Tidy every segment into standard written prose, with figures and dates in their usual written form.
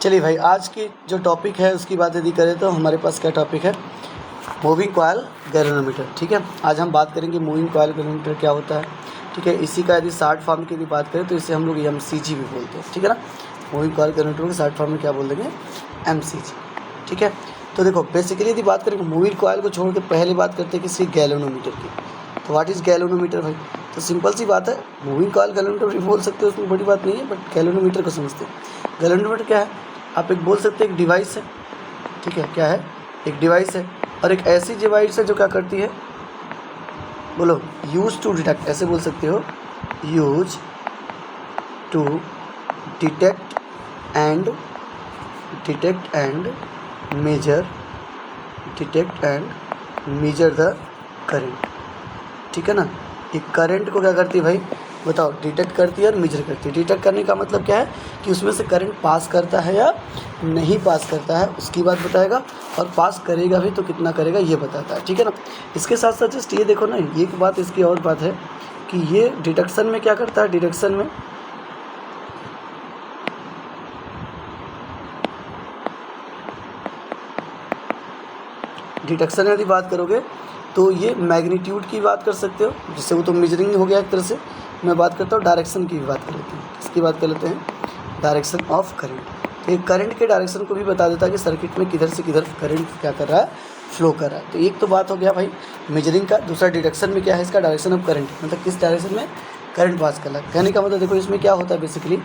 चलिए भाई, आज की जो टॉपिक है उसकी बात यदि करें तो हमारे पास क्या टॉपिक है, मूविंग कॉइल गैल्वेनोमीटर। ठीक है, आज हम बात करेंगे मूविंग कॉइल गैल्वेनोमीटर क्या होता है। ठीक है, इसी का यदि शॉर्ट फॉर्म की यदि बात करें तो इसे हम लोग MCG भी बोलते हैं। ठीक है ना, मूविंग कॉइल गैल्वेनोमीटर के शॉर्ट फॉर्म में क्या बोल देंगे, MCG। ठीक है, तो देखो बेसिकली यदि बात करेंगे मूविंग कॉइल को छोड़ के पहले बात करते हैं किसी गैल्वेनोमीटर की। तो व्हाट इज़ गैल्वेनोमीटर भाई? तो सिंपल सी बात है, मूविंग कॉइल गैल्वेनोमीटर भी बोल सकते हो, उसमें बड़ी बात नहीं है, बट गैल्वेनोमीटर को समझते हैं। गैल्वेनोमीटर क्या है, आप एक बोल सकते हैं एक डिवाइस है। ठीक है, क्या है, एक डिवाइस है, और एक ऐसी डिवाइस है जो क्या करती है, बोलो, यूज टू डिटेक्ट, ऐसे बोल सकते हो, use to detect and measure the current. ठीक है ना, ये करंट को क्या करती है भाई, बताओ, डिटेक्ट करती है और मेजर करती है। डिटेक्ट करने का मतलब क्या है कि उसमें से करंट पास करता है या नहीं पास करता है, उसकी बात बताएगा, और पास करेगा भी तो कितना करेगा ये बताता है। ठीक है ना, इसके साथ साथ जस्ट ये देखो ना, एक बात इसकी और बात है कि ये डिटेक्शन में क्या करता है, डिटेक्शन में यदि बात करोगे तो ये मैग्नीट्यूड की बात कर सकते हो, जिससे वो तो मेजरिंग हो गया एक तरह से। मैं बात करता हूँ डायरेक्शन की भी बात कर लेते हैं, किसकी बात कर लेते हैं, डायरेक्शन ऑफ करंट। तो ये करंट के डायरेक्शन को भी बता देता है कि सर्किट में किधर से किधर करंट क्या कर रहा है, फ्लो कर रहा है। तो एक तो बात हो गया भाई मेजरिंग का। दूसरा डिटेक्शन में क्या है, इसका डायरेक्शन ऑफ करंट, मतलब किस डायरेक्शन में करंट पास कर रहा है। कहने का मतलब देखो इसमें क्या होता है, बेसिकली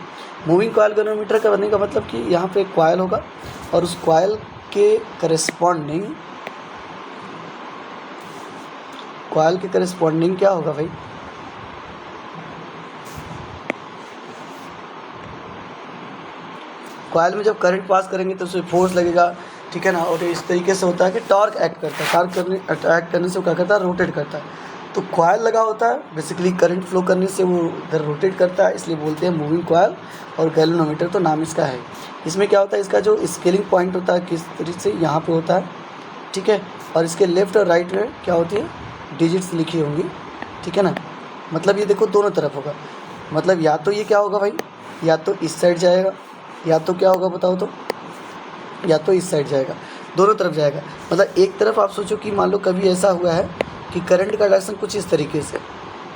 मूविंग कॉइल गैल्वेनोमीटर का बनने का मतलब कि यहाँ पे एक कॉइल होगा और उस कॉइल के करस्पॉन्डिंग क्या होगा भाई, कॉइल में जब करंट पास करेंगे तो उसमें फोर्स लगेगा। ठीक है ना, और इस तरीके से होता है कि टॉर्क एक्ट करता है, एक्ट करने से वो क्या करता है, रोटेट करता है। तो कॉइल लगा होता है, बेसिकली करंट फ्लो करने से वो इधर रोटेट करता है, इसलिए बोलते हैं मूविंग कॉइल। और गैल्वेनोमीटर तो नाम इसका है। इसमें क्या होता है, इसका जो स्केलिंग पॉइंट होता है किस तरीके से यहाँ पे होता है। ठीक है, और इसके लेफ्ट और राइट में क्या होती है, डिजिट्स लिखी होंगी। ठीक है ना, मतलब ये देखो दोनों तरफ होगा, मतलब या तो ये क्या होगा भाई, या तो इस साइड जाएगा, या तो क्या होगा बताओ, तो या तो इस साइड जाएगा, दोनों तरफ जाएगा। मतलब एक तरफ आप सोचो कि मान लो कभी ऐसा हुआ है कि करंट का डायरेक्शन कुछ इस तरीके से,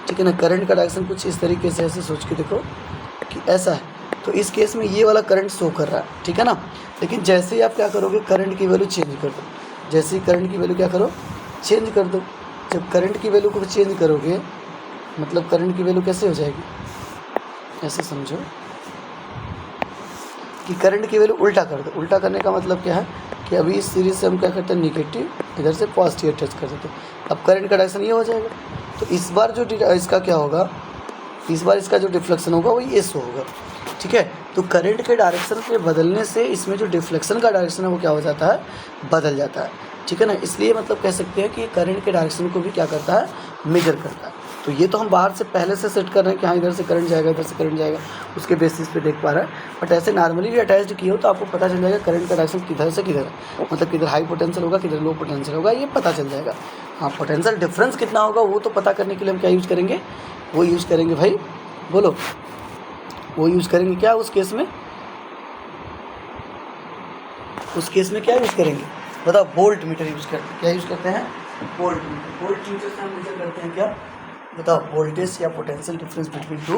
ठीक है ना, करंट का डायरेक्शन कुछ इस तरीके से, ऐसे सोच के देखो कि ऐसा है, तो इस केस में ये वाला करंट शो कर रहा है। ठीक है ना, लेकिन जैसे ही आप क्या करोगे, करंट की वैल्यू चेंज कर दो, जैसे ही करंट की वैल्यू क्या करो, चेंज कर दो। जब करंट की वैल्यू को चेंज करोगे, मतलब करंट की वैल्यू कैसे हो जाएगी, ऐसे समझो कि करंट की वैल्यू उल्टा कर दो। उल्टा करने का मतलब क्या है कि अभी इस सीरीज से हम क्या करते हैं, निगेटिव इधर से पॉजिटिव टच कर देते हैं, अब करंट का डायरेक्शन ये हो जाएगा। तो इस बार जो इसका क्या होगा, इस बार इसका जो डिफ्लेक्शन होगा वही एस होगा। ठीक है, तो करंट के डायरेक्शन के बदलने से इसमें जो डिफ्लेक्शन का डायरेक्शन है वो क्या हो जाता है, बदल जाता है। ठीक है ना, इसलिए मतलब कह सकते हैं कि करंट के डायरेक्शन को भी क्या करता है, मेजर करता है। तो ये तो हम बाहर से पहले से सेट कर रहे हैं कि हाँ इधर से करंट जाएगा, इधर से करंट जाएगा, उसके बेसिस पे देख पा रहा है। बट ऐसे नॉर्मली भी अटैच्ड किए हो तो आपको पता चल जाएगा करंट का डायरेक्शन किधर से किधर है, मतलब किधर हाई पोटेंशियल होगा, किधर लो पोटेंशियल होगा, ये पता चल जाएगा। हाँ, पोटेंशियल डिफरेंस कितना होगा वो तो पता करने के लिए हम क्या यूज़ करेंगे, वो यूज़ करेंगे भाई, बोलो, वो यूज़ करेंगे क्या उस केस में, क्या यूज़ करेंगे बताओ, वोल्ट मीटर यूज़ करते हैं। क्या यूज़ करते हैं, वोल्ट मीटर। वोल्ट मीटर से हम मेजर करते हैं क्या, बताओ, वोल्टेज या potential difference between two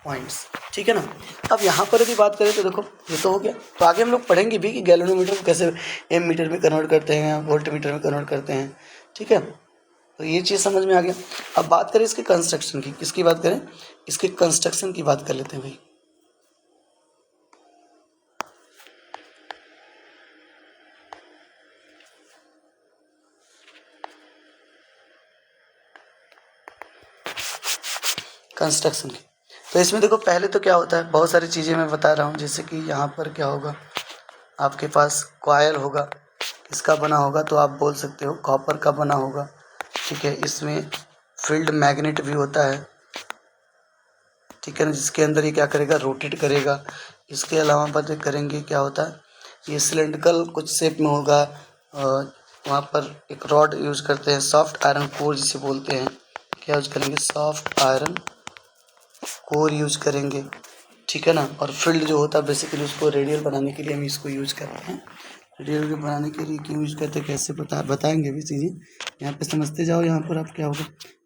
points. ठीक है ना, अब यहाँ पर यदि बात करें तो देखो ये तो हो गया। तो आगे हम लोग पढ़ेंगे भी कि गैल्वेनोमीटर को कैसे एम मीटर में कन्वर्ट करते हैं, वोल्ट मीटर में कन्वर्ट करते हैं। ठीक है, तो ये चीज़ समझ में आ गया। अब बात करें इसके कंस्ट्रक्शन की, किसकी बात करें, इसके कंस्ट्रक्शन की बात कर लेते हैं भाई। कंस्ट्रक्शन की, तो इसमें देखो पहले तो क्या होता है, बहुत सारी चीज़ें मैं बता रहा हूँ, जैसे कि यहाँ पर क्या होगा, आपके पास कॉइल होगा, इसका बना होगा, तो आप बोल सकते हो कॉपर का बना होगा। ठीक है, इसमें फील्ड मैग्नेट भी होता है। ठीक है ना, जिसके अंदर ये क्या करेगा, रोटेट करेगा। इसके अलावा बात करेंगे क्या होता है, ये सिलेंड्रिकल कुछ शेप में होगा, वहाँ पर एक रॉड यूज़ करते हैं, सॉफ्ट आयरन कोर जिसे बोलते हैं। क्या यूज़ करेंगे, सॉफ्ट आयरन कोर यूज़ करेंगे। ठीक है ना। और फील्ड जो होता है बेसिकली उसको रेडियल बनाने के लिए हम इसको यूज करते हैं। रेडियल बनाने के लिए क्यों यूज करते हैं, कैसे बताएंगे भी चीज़ें, यहाँ पे समझते जाओ। यहाँ पर आप क्या होगा,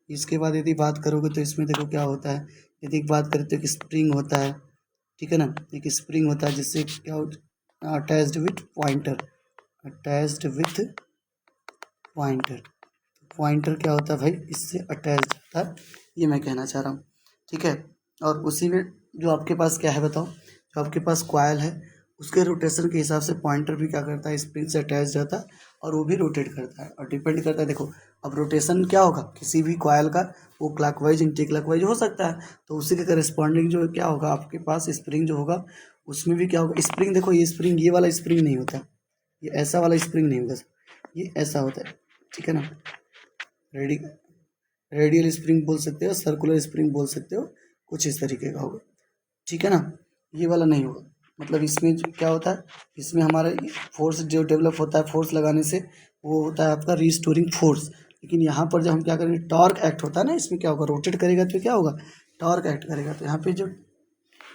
इसके बाद यदि बात करोगे तो इसमें देखो क्या होता है। यदि बात करें तो एक स्प्रिंग होता है, ठीक है ना, एक स्प्रिंग होता है जिससे क्या होता, attached with pointer, attached with pointer. Pointer क्या होता है भाई, इससे अटैच्ड होता है, ये मैं कहना चाह रहा हूँ, ठीक है। और उसी में जो आपके पास क्या है बताओ, जो आपके पास कॉइल है उसके रोटेशन के हिसाब से पॉइंटर भी क्या करता है, स्प्रिंग से अटैच रहता है और वो भी रोटेट करता है और डिपेंड करता है। देखो अब रोटेशन क्या होगा किसी भी कॉइल का, वो क्लॉकवाइज एंटी क्लॉकवाइज हो सकता है, तो उसी के करस्पॉन्डिंग जो क्या होगा आपके पास स्प्रिंग जो होगा उसमें भी क्या होगा। स्प्रिंग देखो, ये स्प्रिंग ये वाला स्प्रिंग नहीं होता, ये ऐसा वाला स्प्रिंग नहीं होगा, ये ऐसा होता है, ठीक है ना। रेडी रेडियल स्प्रिंग बोल सकते हो, सर्कुलर स्प्रिंग बोल सकते हो, कुछ इस तरीके का होगा, ठीक है ना। ये वाला नहीं होगा, मतलब इसमें क्या होता है, इसमें हमारा फोर्स जो डेवलप होता है फोर्स लगाने से, वो होता है आपका रिस्टोरिंग फोर्स। लेकिन यहाँ पर जब हम क्या करेंगे, टॉर्क एक्ट होता है ना, इसमें क्या होगा, रोटेट करेगा तो क्या होगा, टॉर्क एक्ट करेगा, तो यहाँ पे जो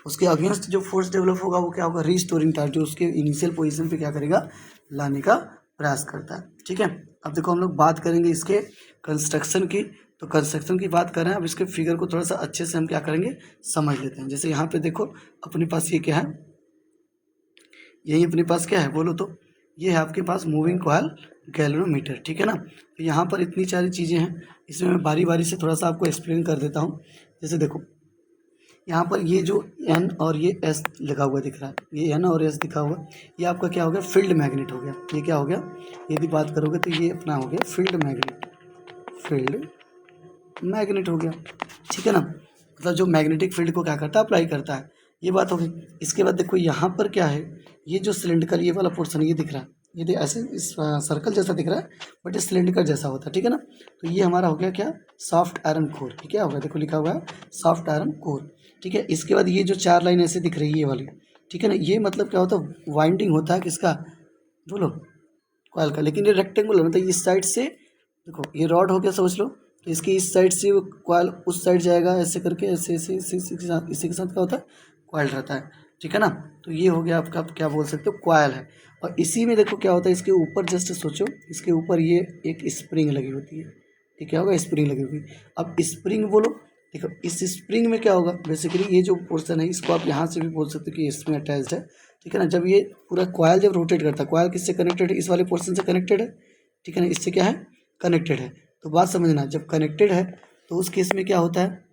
उसके अगेंस्ट जो फोर्स डेवलप होगा वो क्या होगा, रिस्टोरिंग टॉर्क, जो उसके इनिशियल पोजीशन पे क्या करेगा, लाने का प्रयास करता है, ठीक है। अब देखो हम लोग बात करेंगे इसके कंस्ट्रक्शन की, तो कंस्ट्रक्शन की बात कर रहे हैं, अब इसके फिगर को थोड़ा सा अच्छे से हम क्या करेंगे समझ लेते हैं। जैसे यहाँ पे देखो अपने पास ये क्या है, यही अपने पास क्या है बोलो तो, ये है आपके पास मूविंग कॉइल गैल्वेनोमीटर, ठीक है ना। तो यहाँ पर इतनी सारी चीज़ें हैं, इसमें मैं बारी बारी से थोड़ा सा आपको एक्सप्लेन कर देता हूँ। जैसे देखो यहाँ पर ये जो एन और ये एस लिखा हुआ दिख रहा है, ये एन और एस दिखा हुआ, ये आपका क्या हो गया, फील्ड मैग्नेट हो गया। ये क्या हो गया, यदि बात करोगे तो ये अपना हो गया फील्ड मैग्नेट, फील्ड मैग्नेट हो गया, ठीक है ना। मतलब जो मैग्नेटिक फील्ड को क्या करता है, अप्लाई करता है, ये बात हो गई। इसके बाद देखो यहाँ पर क्या है, ये जो सिलेंडर ये वाला पोर्शन ये दिख रहा है, ये ऐसे इस सर्कल जैसा दिख रहा है बट ये सिलेंडर जैसा होता है, ठीक है ना। तो ये हमारा हो गया क्या, सॉफ्ट आयरन कोर, ये क्या होगा देखो लिखा हुआ है सॉफ्ट आयरन कोर, ठीक है। इसके बाद ये जो चार लाइन ऐसे दिख रही है ये वाली, ठीक है ना, ये मतलब क्या होता है, वाइंडिंग होता है किसका, बोलो कॉइल का। लेकिन ये रेक्टेंगुलर मतलब इस साइड से देखो ये रॉड हो गया समझ लो, तो इसकी इस साइड से वो कॉइल उस साइड जाएगा ऐसे करके, ऐसे ऐसे इसी के साथ क्या होता है, कॉइल रहता है, ठीक है ना। तो ये हो गया आपका, आप क्या बोल सकते हो, कॉइल है। और इसी में देखो क्या होता है, इसके ऊपर जस्ट सोचो, इसके ऊपर ये एक स्प्रिंग लगी होती है, ये क्या होगा, स्प्रिंग लगी होगी। अब स्प्रिंग बोलो, देखो इस स्प्रिंग में क्या होगा, बेसिकली ये जो पोर्शन है इसको आप यहाँ से भी बोल सकते हो कि इसमें अटैच्ड है, ठीक है ना। जब ये पूरा कॉइल जब रोटेट करता है, कॉइल किससे कनेक्टेड है, इस वाले पोर्शन से कनेक्टेड है, ठीक है ना, इससे क्या है, कनेक्टेड है। तो बात समझना, जब कनेक्टेड है तो उस केस में क्या होता है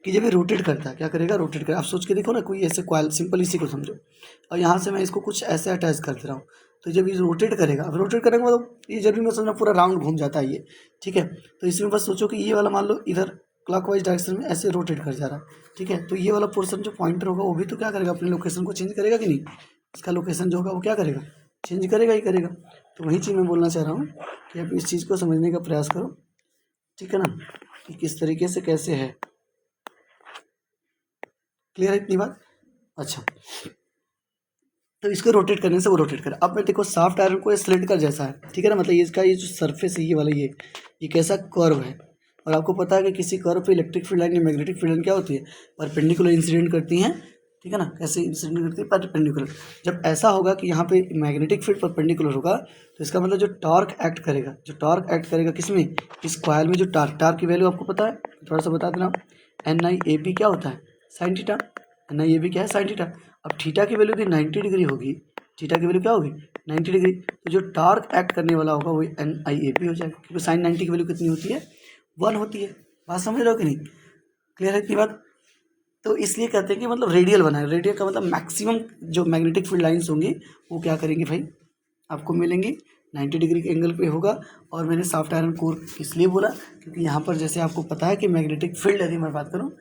कि जब ये रोटेट करता है, क्या करेगा, रोटेट करेगा। आप सोच के देखो ना, कोई ऐसे कॉइल, सिंपल इसी को समझो, और यहाँ से मैं इसको कुछ ऐसे अटैच कर दे रहा हूँ, तो जब ये रोटेट करेगा, अब रोटेट करने के बाद ये जरूरी मत समझना पूरा राउंड घूम जाता है ये, ठीक है। तो इसमें बस सोचो कि ये वाला मान लो इधर क्लॉकवाइज डायरेक्शन में ऐसे रोटेट कर जा रहा है, ठीक है। तो ये वाला पोर्शन जो पॉइंटर होगा वो भी तो क्या करेगा, अपनी लोकेशन को चेंज करेगा कि नहीं, इसका लोकेशन जो होगा वो क्या करेगा, चेंज करेगा ही करेगा। तो वही चीज़ मैं बोलना चाह रहा हूँ कि आप इस चीज़ को समझने का प्रयास करो, ठीक है ना, कि किस तरीके से कैसे है। क्लियर है इतनी बात, अच्छा। तो इसको रोटेट करने से वो रोटेट करे। अब मैं देखो सॉफ्ट आयरन को सिलेंडर जैसा है, ठीक है ना, मतलब इसका ये जो सरफेस है ये वाला, ये कैसा कर्व है। और आपको पता है कि किसी कर्व पे इलेक्ट्रिक फील्ड लाइन या मैग्नेटिक फील्ड लाइन क्या होती है, परपेंडिकुलर इंसिडेंट करती हैं, ठीक है ना। कैसे इंसिडेंट करती है, परपेंडिकुलर। जब ऐसा होगा कि यहाँ पे मैग्नेटिक फील्ड परपेंडिकुलर होगा, तो इसका मतलब जो टॉर्क एक्ट करेगा, जो टॉर्क एक्ट करेगा किसमें, इस कॉइल में, जो टार्क की वैल्यू आपको पता है, थोड़ा सा बता देना। NIAB क्या होता है, साइन थीटा, NIAB क्या है, साइन थीटा। अब थीटा की वैल्यू यदि 90 डिग्री होगी, थीटा की वैल्यू क्या होगी, 90 डिग्री, तो जो टॉर्क एक्ट करने वाला होगा वो NIAB हो जाएगा, क्योंकि साइन 90 की वैल्यू कितनी होती है, 1 होती है। बात समझ रहे हो कि नहीं, क्लियर है इतनी बात। तो इसलिए कहते हैं कि मतलब रेडियल बना है, रेडियल का मतलब मैक्सिमम जो मैग्नेटिक फील्ड लाइंस होंगी वो क्या करेंगे भाई, आपको मिलेंगी 90 डिग्री के एंगल पे होगा। और मैंने सॉफ्ट आयरन कोर इसलिए बोला क्योंकि यहाँ पर जैसे आपको पता है कि मैग्नेटिक फील्ड, यदि मैं बात करूँ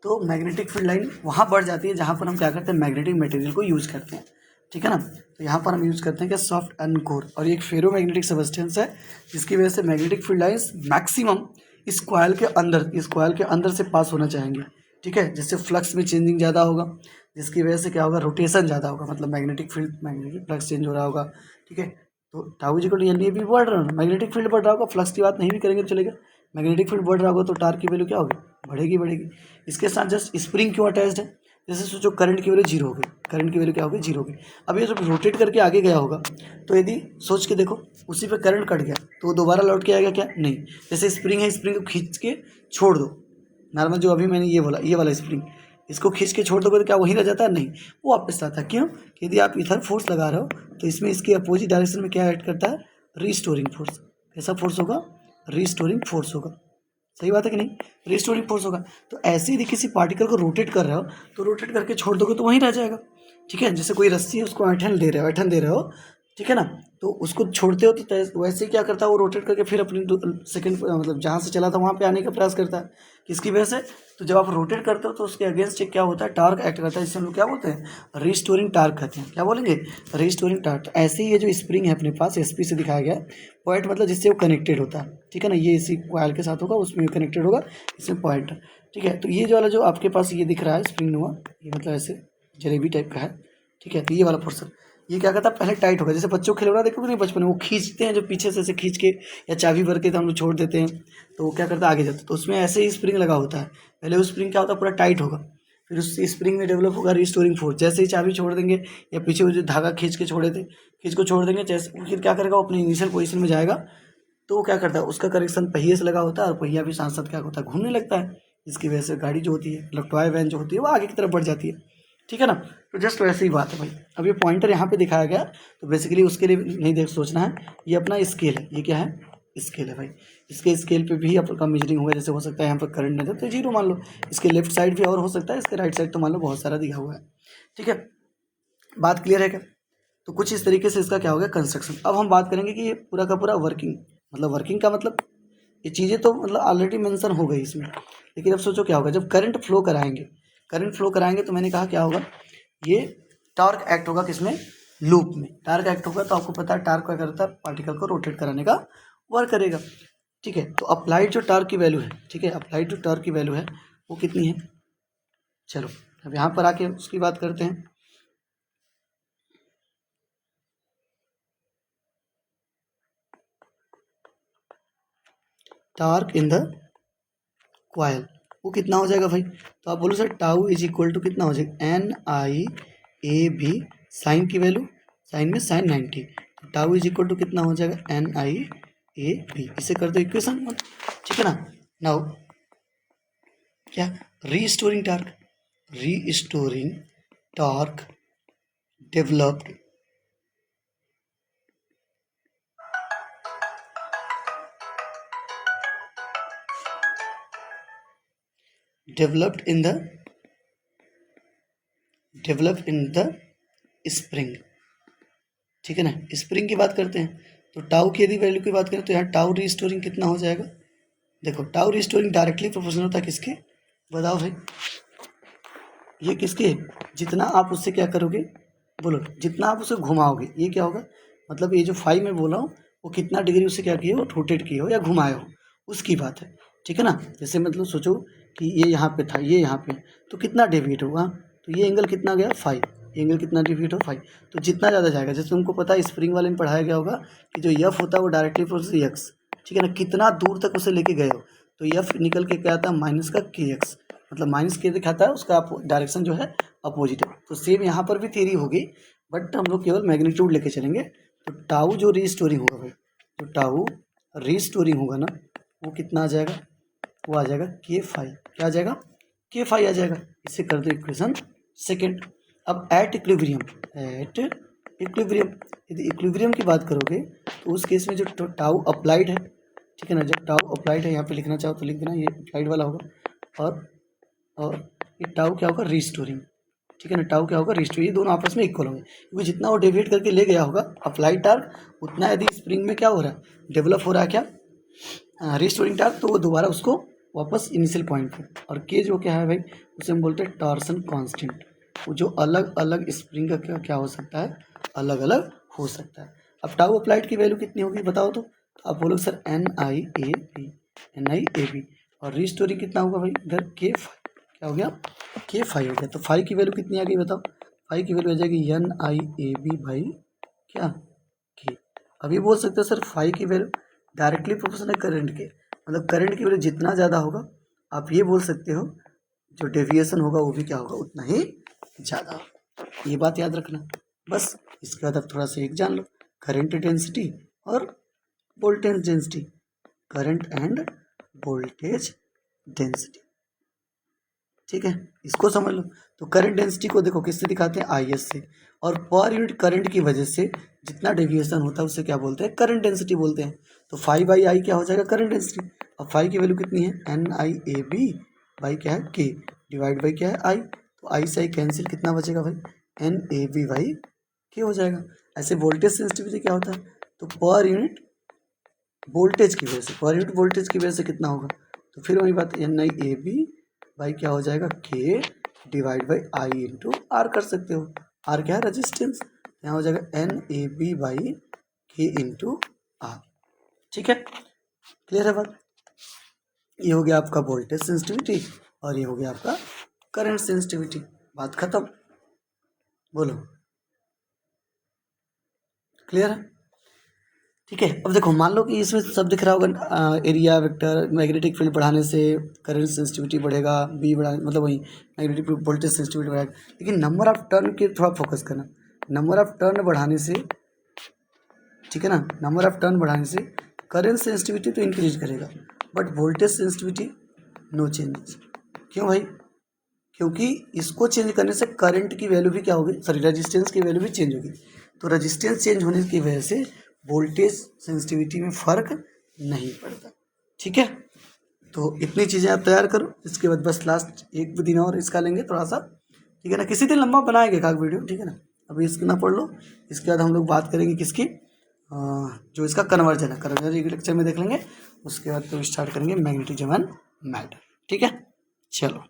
तो मैग्नेटिक फील्ड लाइन वहाँ बढ़ जाती है जहाँ पर हम क्या करते हैं, मैग्नेटिक मटेरियल को यूज़ करते हैं, ठीक है ना। तो यहाँ पर हम यूज़ करते हैं क्या, सॉफ्ट आयरन कोर। और ये एक फेरो मैग्नेटिक सब्सटेंस है जिसकी वजह से मैग्नेटिक फील्ड लाइंस मैक्सिमम इस कॉइल के अंदर, इस कॉइल के अंदर से पास होना चाहेंगे, ठीक है। जिससे फ्लक्स में चेंजिंग ज़्यादा होगा, जिसकी वजह से क्या होगा, रोटेशन ज़्यादा होगा, मतलब magnetic field, magnetic flux change हो रहा होगा, ठीक है। तो tau is equal to N, भी बढ़ रहा है, मैग्नेटिक फील्ड बढ़ रहा होगा, फ्लक्स की बात नहीं भी करेंगे तो चलेगा। मैग्नेटिक फील्ड बढ़ रहा होगा तो टार्क की वैल्यू क्या होगी, बढ़ेगी बढ़ेगी। इसके साथ जस्ट स्प्रिंग क्यों अटैच्ड है, जैसे सोचो करंट की वैल्यू जीरो हो गई, करंट की वैल्यू क्या हो गई, जीरो हो गई। अब ये जब रोटेट करके आगे गया होगा तो यदि सोच के देखो उसी पे करंट कट गया तो वो दोबारा लौट के आएगा क्या, नहीं। जैसे स्प्रिंग है, स्प्रिंग को खींच के छोड़ दो, नॉर्मल जो अभी मैंने ये बोला, ये वाला स्प्रिंग, इसको खींच के छोड़ दोगे तो क्या वहीं रह जाता है, नहीं, वो वापस आता है। क्यों, यदि आप इधर फोर्स लगा रहे हो तो इसमें इसके अपोजिट डायरेक्शन में क्या ऐड करता है, रिस्टोरिंग फोर्स। कैसा फोर्स होगा, रिस्टोरिंग फोर्स होगा। सही बात है कि नहीं, रिस्टोरिंग फोर्स होगा। तो ऐसे यदि किसी पार्टिकल को रोटेट कर रहे हो तो रोटेट करके छोड़ दोगे तो वहीं रह जाएगा। ठीक है, जैसे कोई रस्सी है उसको ऐंठन दे रहे हो, ऐंठन दे रहे हो, ठीक है ना, तो उसको छोड़ते हो तो वैसे ही क्या करता है वो रोटेट करके फिर अपनी सेकंड मतलब जहाँ से चला था वहाँ पे आने का प्रयास करता है। किसकी वजह से, तो जब आप रोटेट करते हो तो उसके अगेंस्ट क्या होता है, टार्क एक्ट करता है, जिससे हम लोग क्या बोलते हैं, रिस्टोरिंग टार्क कहते हैं। क्या बोलेंगे, रिस्टोरिंग टार्क। ऐसे ही ये जो स्प्रिंग है अपने पास एसपी से दिखाया गया है, पॉइंट मतलब जिससे वो कनेक्टेड होता है, ठीक है ना, ये इसी कॉइल के साथ होगा, उसमें कनेक्टेड होगा, इसमें पॉइंट, ठीक है। तो ये जो वाला जो आपके पास ये दिख रहा है स्प्रिंग नुमा, ये मतलब ऐसे जलेबी टाइप का है, ठीक है। तो ये वाला पोर्सन ये क्या करता है, पहले टाइट होगा, जैसे बच्चों खेल रहा देखोगे नहीं बचपन में, वो खींचते हैं जो पीछे से ऐसे खींच के, या चाबी भर के तो हम लोग छोड़ देते हैं, तो वो क्या करता है आगे जाता है। तो उसमें ऐसे ही स्प्रिंग लगा होता है, पहले वो स्प्रिंग क्या होता है पूरा टाइट होगा, फिर उस स्प्रिंग में डेवलप होगा रिस्टोरिंग फोर्स। जैसे ही चाबी छोड़ देंगे या पीछे वो जो धागा खींच के छोड़े थे, खींच को छोड़ देंगे, जैसे फिर क्या करेगा, वो अपनी इनिशियल पोजीशन में जाएगा। तो वो क्या करता है, उसका करेक्शन पहिए से लगा होता है, और पहिया भी साथ साथ क्या होता है, घूमने लगता है, जिसकी वजह से गाड़ी जो होती है, मतलब टॉय वैन जो होती है, वो आगे की तरफ बढ़ जाती है, ठीक है ना। तो जस्ट वैसे ही बात है भाई। अब ये पॉइंटर यहाँ पे दिखाया गया, तो बेसिकली उसके लिए नहीं देख सोचना है, ये अपना स्केल है, ये क्या है, स्केल है भाई। इसके स्केल पे भी आपका मेजरिंग होगा, जैसे हो सकता है यहाँ पर करंट नहीं था तो जीरो मान लो, इसके लेफ्ट साइड भी और हो सकता है, इसके राइट साइड तो मान लो बहुत सारा दिखा हुआ है, ठीक है। बात क्लियर है क्या, तो कुछ इस तरीके से इसका क्या हो गया कंस्ट्रक्शन। अब हम बात करेंगे कि ये पूरा का पूरा वर्किंग, मतलब वर्किंग का मतलब ये चीज़ें तो मतलब ऑलरेडी मेंशन हो गई इसमें, लेकिन अब सोचो क्या होगा जब करंट फ्लो कराएंगे, करंट फ्लो कराएंगे तो मैंने कहा क्या होगा, ये टॉर्क एक्ट होगा किसमें, लूप में टार्क एक्ट होगा। तो आपको पता है टार्क क्या करता है, पार्टिकल को रोटेट कराने का वर्क करेगा, ठीक है। तो अप्लाइड जो टार्क की वैल्यू है, ठीक है, अप्लाइड जो टार्क की वैल्यू है वो कितनी है, चलो अब यहाँ पर आके उसकी बात करते हैं। टार्क इन द क्वाइल वो कितना हो जाएगा भाई, तो आप बोलो sir tau is equal to कितना हो जाएगा, N I A B, sine की वैल्यू, साइन में साइन 90, तो टाउ इज इक्वल टू कितना हो जाएगा, एन आई ए बी। इसे कर दो इक्वेशन, ठीक है ना। नाउ क्या, restoring torque, restoring torque developed developed in the developed in the spring, ठीक है ना। स्प्रिंग की बात करते हैं तो टाउ की यदि वैल्यू की बात करें तो यहाँ टाउ रीस्टोरिंग कितना हो जाएगा, देखो टाउ रीस्टोरिंग डायरेक्टली प्रोपोर्शनल होता है किसके, बताओ भाई, ये किसके, जितना आप उससे क्या करोगे, बोलो जितना आप उसे घुमाओगे ये क्या होगा, मतलब ये जो फाइव में बोला हूँ वो कितना डिग्री उससे क्या किए हो, रोटेट किए हो या घुमाए हो, उसकी बात है, ठीक है ना। जैसे मतलब सोचो कि ये यहाँ पे था, ये यहाँ पे, तो कितना डेविएट होगा, तो ये एंगल कितना गया 5, ये एंगल कितना डेविएट हो 5, तो जितना ज़्यादा जाएगा, जैसे तुमको पता है स्प्रिंग वाले में पढ़ाया गया होगा कि जो यफ होता है वो डायरेक्टली प्रोपोर्शनल एक्स, ठीक है ना, कितना दूर तक उसे लेके गए हो, तो यफ निकल के क्या आता है माइनस का के एक्स, मतलब माइनस के दिखाता है उसका डायरेक्शन जो है अपोजिट है। तो सेम यहाँ पर भी थ्योरी होगी, बट हम लोग केवल मैग्नीट्यूड लेके चलेंगे। तो टाउ जो रीस्टोरिंग होगा भाई, जो टाउ रीस्टोरिंग होगा ना वो कितना आ जाएगा, वो आ जाएगा k5, क्या आ जाएगा, k5 आ जाएगा। इससे कर दो इक्वेशन सेकेंड। अब एट इक्विलिब्रियम, एट इक्विलिब्रियम, यदि इक्विलिब्रियम की बात करोगे तो उस केस में जो टाउ अप्लाइड है, ठीक है ना, जब टाउ अप्लाइड है यहाँ पे लिखना चाहो तो लिख देना, ये अप्लाइड वाला होगा, और ये टाउ क्या होगा, रीस्टोरिंग, ठीक है ना, टाउ क्या होगा, रीस्टोरिंग, ये दोनों आपस में इक्वल होंगे, क्योंकि जितना वो डेविएट करके ले गया होगा अप्लाइड टार्क, उतना यदि स्प्रिंग में क्या हो रहा है, डेवलप हो रहा है क्या, रीस्टोरिंग टार्क, तो वो दोबारा उसको वापस इनिशियल पॉइंट पे। और के जो क्या है भाई, उसे हम बोलते हैं टॉर्सन कांस्टेंट, वो जो अलग अलग स्प्रिंग का क्या क्या हो सकता है, अलग अलग हो सकता है। अब टाउ अप्लाइड की वैल्यू कितनी होगी बताओ, तो आप बोलो sir N I A B, N I A B, और रीस्टोरिंग कितना होगा भाई इधर के, क्या हो गया, k5 हो गया। तो 5 की वैल्यू कितनी आ गई बताओ, 5 की वैल्यू आ जाएगी एन आई ए बी भाई क्या के। अब ये बोल सकते हो सर 5 की वैल्यू डायरेक्टली प्रोपोर्शनल है करंट के, मतलब करंट की वैल्यू जितना ज़्यादा होगा आप ये बोल सकते हो जो डेविएशन होगा वो भी क्या होगा, उतना ही ज़्यादा होगा। ये बात याद रखना बस। इसके बाद अब थोड़ा सा एक जान लो, करंट डेंसिटी और voltage density, current end voltage density, ठीक है, इसको समझ लो। तो करंट डेंसिटी को देखो किससे दिखाते हैं, आई एस से, और पर यूनिट करंट की वजह से जितना डेविएशन होता है उससे क्या बोलते हैं, करंट डेंसिटी बोलते हैं। तो 5/I क्या हो जाएगा, करंट डेंसिटी। अब 5 की वैल्यू कितनी है, NIAB बाई क्या है, K, डिवाइड बाई क्या है, I। तो I से I कैंसिल, कितना बचेगा भाई, NAB बाई K हो जाएगा। ऐसे वोल्टेज सेंसिटिविटी क्या होता है, तो पर यूनिट वोल्टेज की वजह से, पर यूनिट वोल्टेज की वजह से कितना होगा, तो फिर वही बात, NIAB बाई क्या हो जाएगा, K divide by I into R कर सकते हो। आर क्या है, रेजिस्टेंस, यहाँ हो जाएगा NAB by K into R, ठीक है, क्लियर है बात। ये हो गया आपका वोल्टेज सेंसिटिविटी और ये हो गया आपका करंट सेंसिटिविटी, बात खत्म। बोलो, क्लियर है, ठीक है। अब देखो मान लो कि इसमें सब दिख रहा होगा, एरिया वेक्टर, मैग्नेटिक फील्ड बढ़ाने से करंट सेंसिटिविटी बढ़ेगा, बी बढ़ा मतलब वही मैग्नेटिक वोल्टेज सेंसिटिविटी बढ़ाएगा, लेकिन नंबर ऑफ टर्न के थोड़ा फोकस करना। नंबर ऑफ टर्न बढ़ाने से, ठीक है ना, नंबर ऑफ टर्न बढ़ाने से करंट सेंसिटिविटी तो इंक्रीज करेगा, but voltage sensitivity no changes. क्यों भाई, क्योंकि इसको चेंज करने से करंट की वैल्यू भी क्या होगी, सॉरी रेजिस्टेंस की वैल्यू भी चेंज होगी। तो रेजिस्टेंस चेंज होने की वजह से वोल्टेज सेंसिटिविटी में फ़र्क नहीं पड़ता, ठीक है। तो इतनी चीज़ें आप तैयार करो, इसके बाद बस लास्ट एक दिन और इसका लेंगे थोड़ा सा, ठीक है ना, किसी दिन लंबा बनाएंगे का वीडियो, ठीक है ना। अभी इसको ना पढ़ लो, इसके बाद हम लोग बात करेंगे किसकी, जो इसका कन्वर्जन है, कन्वर्जन एक लेक्चर में देख लेंगे। उसके बाद तो स्टार्ट करेंगे मैग्नेटिज्म एंड मैटर, ठीक है, चलो।